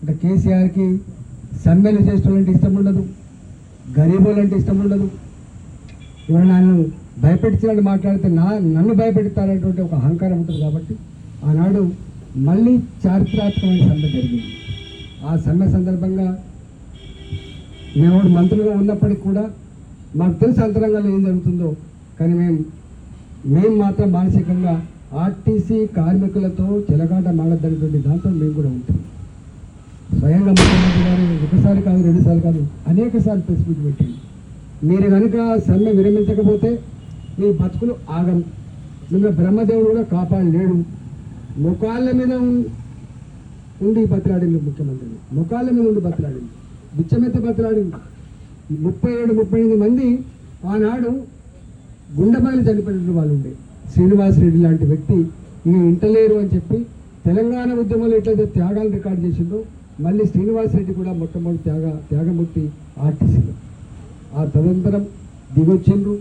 అంటే కేసీఆర్కి సమ్మెలు చేసేటోళ్ళంటే ఇష్టం ఉండదు, గరీబులంటే ఇష్టం ఉండదు. ఇవాళ నన్ను భయపెట్టించినట్టు మాట్లాడితే నన్ను భయపెడతారనేటువంటి ఒక అహంకారం ఉంటుంది. కాబట్టి ఆనాడు మళ్ళీ చారిత్రాత్మకమైన సమ్మె జరిగింది. ఆ సమ్మె సందర్భంగా మేము మంత్రులుగా ఉన్నప్పటికీ కూడా మాకు తెలుసు అంతరంగంలో ఏం జరుగుతుందో. కానీ మేము మాత్రం మానసికంగా ఆర్టీసీ కార్మికులతో చెలగాట మాడద్దనేటువంటి దాంతో మేము కూడా ఉంటాం. స్వయంగా ముఖ్యమంత్రి గారు ఒకసారి కాదు, రెండుసార్లు కాదు, అనేక సార్లు ప్రెస్ మీట్ పెట్టింది. మీరు కనుక సమ్మె విరమించకపోతే మీ బతుకులు ఆగం, మిమ్మల్ని బ్రహ్మదేవుడు కూడా కాపాడలేడు. ముఖాళ్ళ మీద ఉండి బతిలాడింది ముఖ్యమంత్రిని, ముఖాళ్ళ మీద ఉండి బతిలాడింది, బిచ్చమెత్తి బతిలాడింది. 37-38 మంది ఆనాడు గుండెబాయిలు చనిపోయినటువంటి వాళ్ళు ఉండే. శ్రీనివాసరెడ్డి లాంటి వ్యక్తి ఇక ఇంటలేరు అని చెప్పి తెలంగాణ ఉద్యమంలో ఎట్లయితే త్యాగాలు రికార్డు చేసిందో మళ్ళీ శ్రీనివాసరెడ్డి కూడా మొట్టమొదటి త్యాగమూర్తి ఆర్టీసీలో. ఆ తదనంతరం దిగొచ్చిండ్రు.